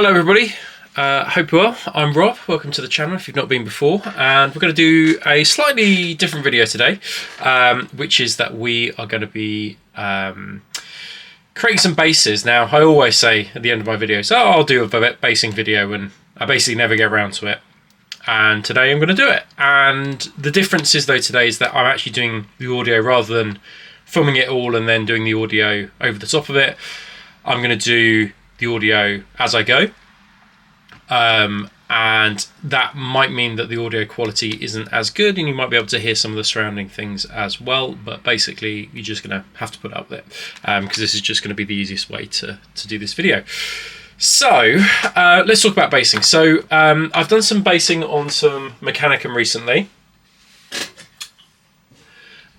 Hello everybody, hope you're well. I'm Rob, welcome to the channel if you've not been before, and we're going to do a slightly different video today, which is that we are going to be creating some bases. Now I always say at the end of my videos, oh, I'll do a basing video, and I basically never get around to it, and today I'm going to do it. And the difference is though today is that I'm actually doing the audio rather than filming it all and then doing the audio over the top of it. I'm going to do the audio as I go, and that might mean that the audio quality isn't as good and you might be able to hear some of the surrounding things as well, but basically you're just going to have to put up with it because this is just going to be the easiest way to do this video. So let's talk about basing. So I've done some basing on some Mechanicum recently,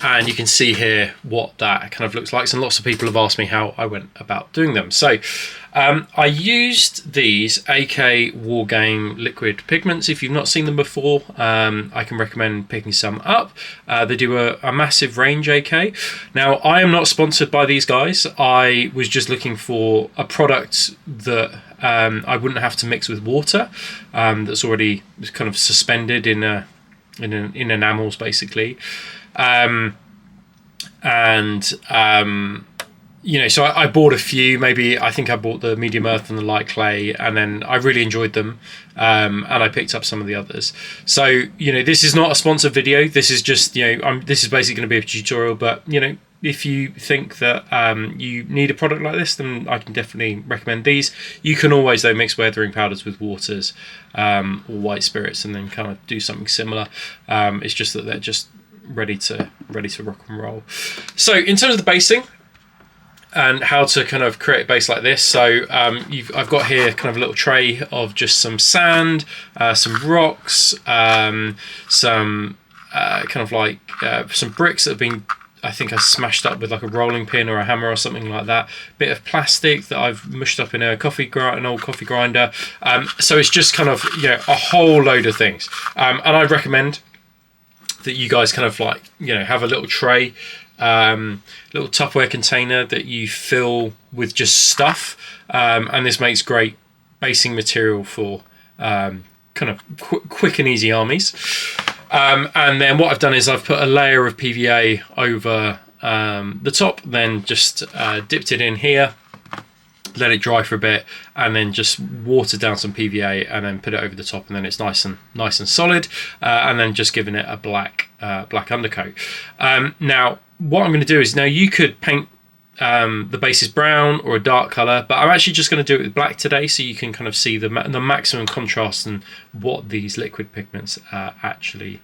and you can see here what that kind of looks like, and lots of people have asked me how I went about doing them. So I used these AK Wargame liquid pigments. If you've not seen them before, I can recommend picking some up. They do a massive range, AK. Now I am not sponsored by these guys. I was just looking for a product that I wouldn't have to mix with water, that's already kind of suspended in enamels basically. You know, so I bought a few. Maybe I think I bought the medium earth and the light clay, and then I really enjoyed them, and I picked up some of the others. So you know, this is not a sponsored video. This is just, you know, this is basically going to be a tutorial. But you know, if you think that you need a product like this, then I can definitely recommend these. You can always though mix weathering powders with waters or white spirits, and then kind of do something similar. It's just that they're just ready to rock and roll. So in terms of the basing and how to kind of create a base like this, so I've got here kind of a little tray of just some sand, some rocks, some kind of like some bricks that have been, I think I smashed up with like a rolling pin or a hammer or something like that. Bit of plastic that I've mushed up in an old coffee grinder. So it's just kind of, you know, a whole load of things. And I recommend that you guys kind of like, you know, have a little tray, little Tupperware container that you fill with just stuff, and this makes great basing material for kind of quick and easy armies. And then what I've done is I've put a layer of PVA over the top, then just dipped it in here, let it dry for a bit, and then just watered down some PVA and then put it over the top, and then it's nice and solid, and then just giving it a black undercoat. Now what I'm going to do is, now you could paint the bases brown or a dark color, but I'm actually just going to do it with black today, so you can kind of see the maximum contrast and what these liquid pigments actually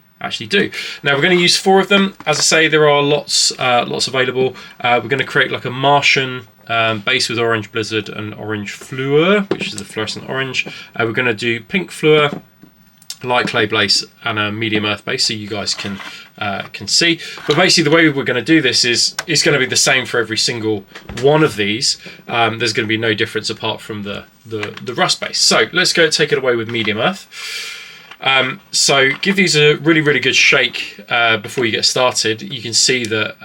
do. Now we're going to use 4 of them. As I say, there are lots available. We're going to create like a Martian base with orange blizzard and orange fluor, which is the fluorescent orange. We're going to do pink fluor, light clay base, and a medium earth base, so you guys can see. But basically the way we're going to do this is going to be the same for every single one of these. There's going to be no difference apart from the rust base. So let's go take it away with medium earth. So give these a really good shake before you get started. You can see that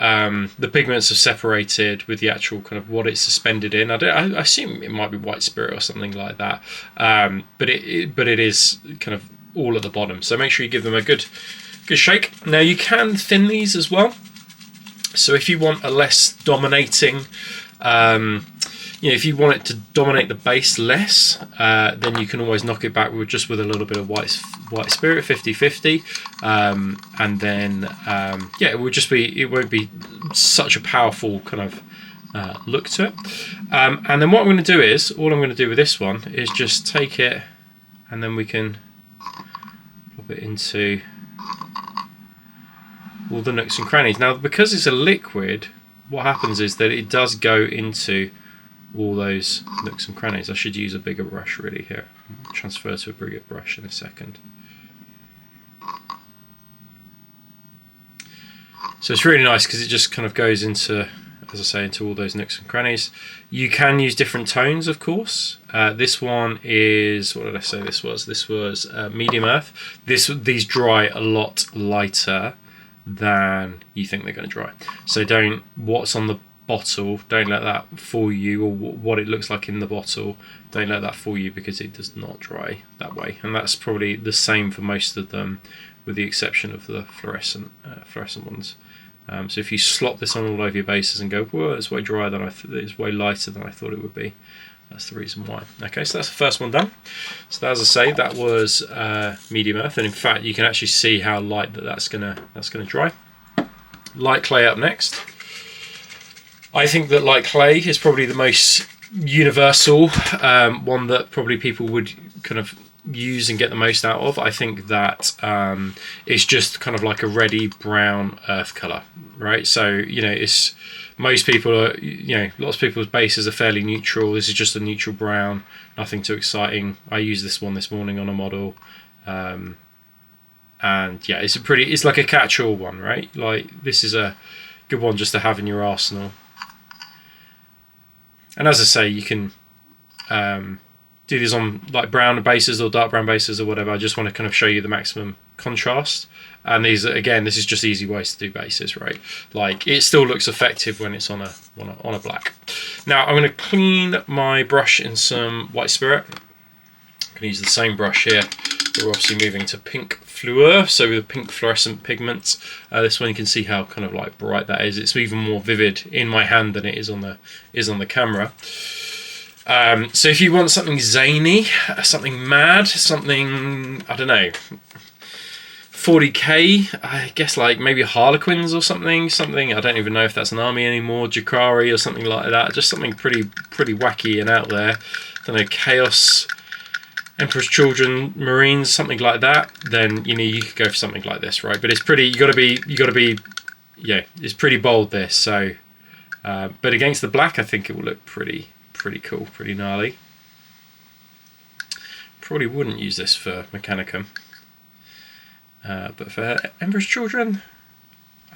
the pigments have separated with the actual kind of what it's suspended in. I assume it might be white spirit or something like that, but it is kind of all at the bottom. So make sure you give them a good shake. Now you can thin these as well. So if you want a less dominating, you know, if you want it to dominate the base less, then you can always knock it back with a little bit of white spirit, 50-50, and then yeah, it won't be such a powerful kind of look to it. And then what I'm going to do is, all I'm going to do with this one is just take it, and then we can pop it into all the nooks and crannies. Now because it's a liquid, what happens is that it does go into all those nooks and crannies. I should use a bigger brush really here. I'll transfer to a bigger brush in a second. So it's really nice because it just kind of goes into, as I say, into all those nooks and crannies. You can use different tones, of course. This one is, what did I say this was? This was medium earth. These dry a lot lighter than you think they're going to dry. So what's on the bottle, don't let that fool you, or what it looks like in the bottle, don't let that fool you, because it does not dry that way. And that's probably the same for most of them, with the exception of the fluorescent ones. So if you slop this on all over your bases and go, whoa, it's way drier than it's way lighter than I thought it would be, that's the reason why. Okay, so that's the first one done. So as I say, that was medium earth, and in fact you can actually see how light that's gonna dry. Light clay up next. I think that light clay is probably the most universal one that probably people would kind of use and get the most out of. I think that it's just kind of like a reddy brown earth color, right? So it's most people are, lots of people's bases are fairly neutral. This is just a neutral brown, nothing too exciting. I used this one this morning on a model, and yeah, it's like a catch-all one, right? Like, this is a good one just to have in your arsenal. And as I say, you can do these on like brown bases or dark brown bases or whatever. I just want to kind of show you the maximum contrast. And these, again, this is just easy ways to do bases, right? Like, it still looks effective when it's on a black. Now I'm going to clean my brush in some white spirit. I'm going to use the same brush here. We're obviously moving to pink fluor, so with pink fluorescent pigments. This one you can see how kind of like bright that is. It's even more vivid in my hand than it is on the camera. So if you want something zany, something mad, something, I don't know, 40k, I guess, like maybe Harlequins or something, I don't even know if that's an army anymore, Jakari or something like that, just something pretty wacky and out there. I don't know, Chaos, Emperor's Children, Marines, something like that, then you could go for something like this, right? But it's pretty, you gotta be, yeah, it's pretty bold, this. So, but against the black, I think it will look pretty cool, pretty gnarly. Probably wouldn't use this for Mechanicum, but for Emperor's Children,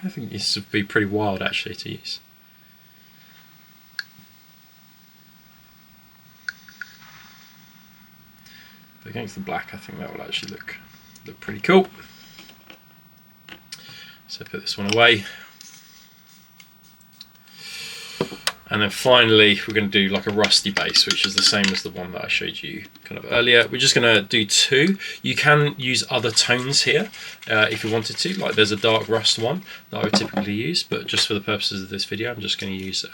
I think this would be pretty wild actually to use. But against the black, I think that will actually look pretty cool. So put this one away. And then finally, we're going to do like a rusty base, which is the same as the one that I showed you kind of earlier. We're just going to do two. You can use other tones here if you wanted to. Like, there's a dark rust one that I would typically use, but just for the purposes of this video, I'm just going to use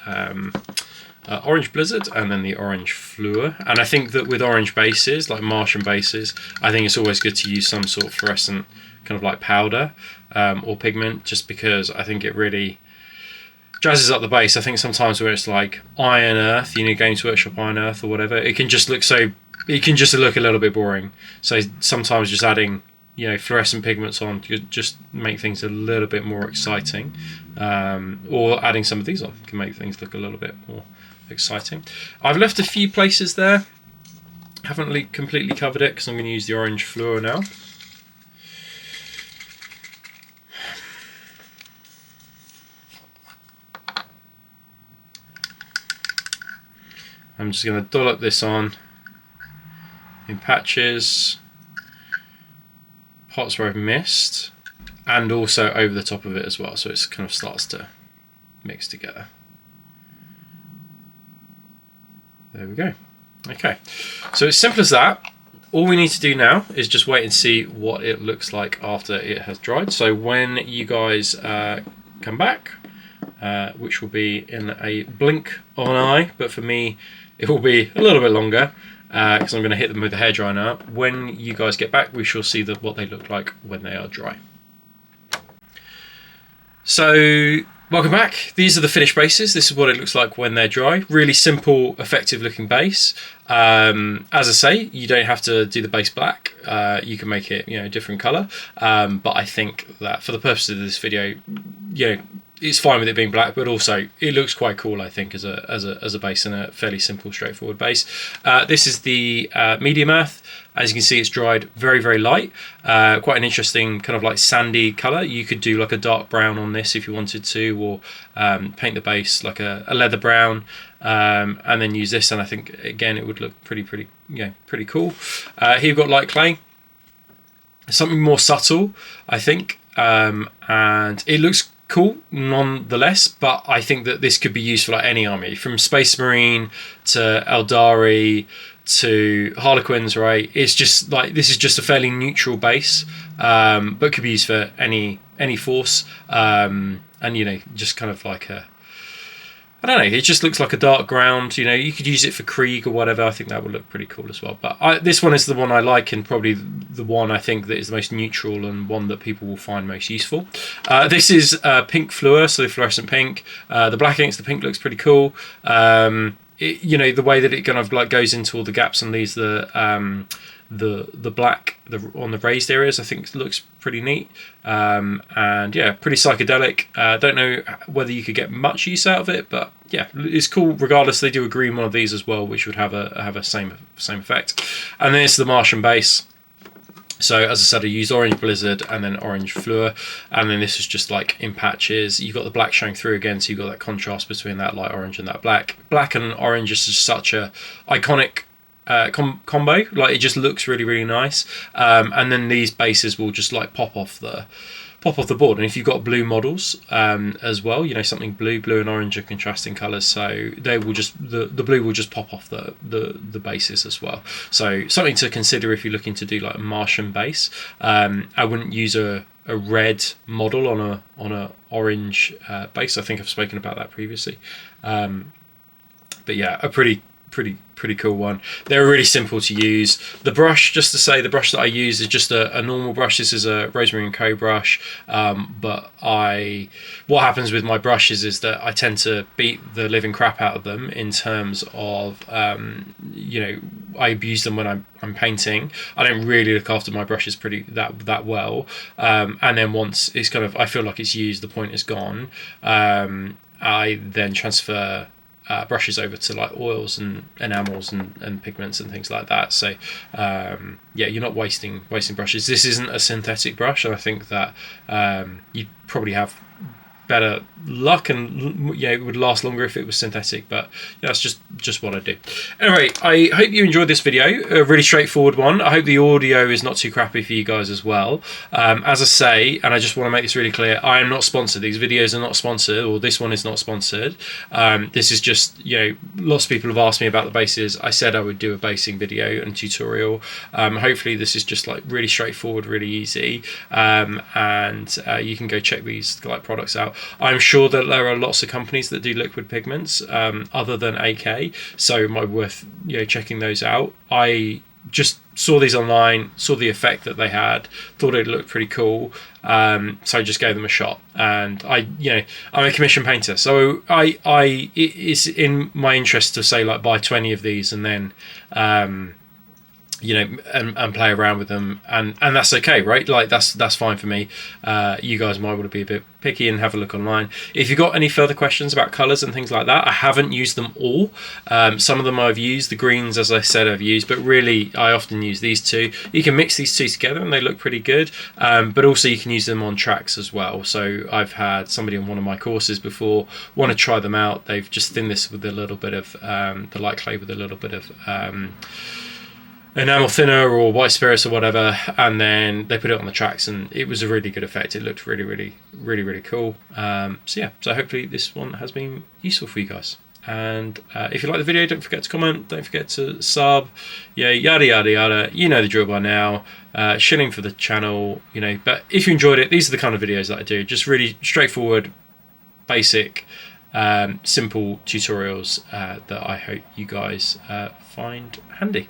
Orange Blizzard and then the Orange Fluor. And I think that with orange bases, like Martian bases, I think it's always good to use some sort of fluorescent kind of like powder or pigment, just because I think it really jazzes up the base. I think sometimes where it's like Iron Earth, Games Workshop Iron Earth or whatever, it can just look a little bit boring. So sometimes just adding fluorescent pigments on just make things a little bit more exciting, or adding some of these on can make things look a little bit more exciting. I've left a few places there, haven't completely covered it because I'm going to use the Orange Fluor now. I'm just going to dollop this on in patches, parts where I've missed, and also over the top of it as well, so it kind of starts to mix together. There we go. Okay, so it's simple as that. All we need to do now is just wait and see what it looks like after it has dried. So when you guys come back, which will be in a blink of an eye, but for me it will be a little bit longer because I'm going to hit them with the hairdryer now. When you guys get back, we shall see what they look like when they are dry. So welcome back. These are the finished bases. This is what it looks like when they're dry. Really simple, effective looking base. As I say, you don't have to do the base black. You can make it a different color. But I think that for the purposes of this video, it's fine with it being black, but also it looks quite cool, I think, as a base, and a fairly simple, straightforward base. This is the medium earth. As you can see, it's dried very light. Quite an interesting kind of like sandy color. You could do like a dark brown on this if you wanted to, or paint the base like a leather brown, and then use this, and I think again it would look pretty cool. Here you've got light clay, something more subtle, I think, and it looks cool nonetheless, but I think that this could be used for like any army, from Space Marine to Eldari to Harlequins, right? It's just like, this is just a fairly neutral base, but could be used for any force, and you know, just kind of like a, I don't know, it just looks like a dark ground. You know, you could use it for Krieg or whatever. I think that would look pretty cool as well. But this one is the one I like, and probably the one I think that is the most neutral and one that people will find most useful. This is pink Fleur, so fluorescent pink. The black against the pink looks pretty cool. You know, the way that it kind of like goes into all the gaps and leaves the black on the raised areas, I think looks pretty neat, and yeah, pretty psychedelic. Don't know whether you could get much use out of it, but yeah, it's cool regardless. They do a green one of these as well, which would have a same effect. And then it's the Martian base. So as I said, I used orange Blizzard and then orange Fleur, and then this is just like in patches. You've got the black showing through again, so you've got that contrast between that light orange and that black. Black and orange is just such a iconic combo. Like, it just looks really, really nice. And then these bases will just like pop off the board. And if you've got blue models as well, you know, something blue and orange are contrasting colors, so they will just, the blue will just pop off the bases as well. So something to consider if you're looking to do like a Martian base. I wouldn't use a red model on a orange base. I think I've spoken about that previously. But yeah, a pretty cool one. They're really simple to use. The brush, just to say, the brush that I use is just a normal brush. This is a Rosemary & Co brush, but what happens with my brushes is that I tend to beat the living crap out of them in terms of you know, I abuse them when I'm painting. I don't really look after my brushes that well, and then once it's kind of, I feel like it's used, the point is gone, I then transfer brushes over to like oils and enamels and pigments and things like that. So yeah, you're not wasting brushes. This isn't a synthetic brush, and I think that you probably have better luck, and yeah, it would last longer if it was synthetic, but yeah, that's just what I do. Anyway, I hope you enjoyed this video, a really straightforward one. I hope the audio is not too crappy for you guys as well. As I say, and I just want to make this really clear, I am not sponsored. These videos are not sponsored, or this one is not sponsored. This is just, you know, lots of people have asked me about the bases. I said I would do a basing video and tutorial. Hopefully this is just like really straightforward, really easy, and you can go check these like products out. I'm sure that there are lots of companies that do liquid pigments other than AK, so it might be worth, you know, checking those out. I just saw these online, saw the effect that they had, thought it looked pretty cool, so I just gave them a shot. And you know, I'm a commission painter, so it's in my interest to say like buy 20 of these and then you know, and play around with them, and that's okay, right? Like that's fine for me. You guys might want to be a bit picky and have a look online. If you've got any further questions about colors and things like that, I haven't used them all. Some of them I've used, the greens, as I said, I've used, but really I often use these two. You can mix these two together and they look pretty good, but also you can use them on tracks as well. So I've had somebody on one of my courses before want to try them out. They've just thinned this with a little bit of the light clay with a little bit of enamel thinner or white spirits or whatever, and then they put it on the tracks and it was a really good effect. It looked really cool. So yeah, so hopefully this one has been useful for you guys. And if you like the video, don't forget to comment, don't forget to sub, yeah, yada yada, you know the drill by now. Shilling for the channel, you know. But if you enjoyed it, these are the kind of videos that I do, just really straightforward, basic, simple tutorials that I hope you guys find handy.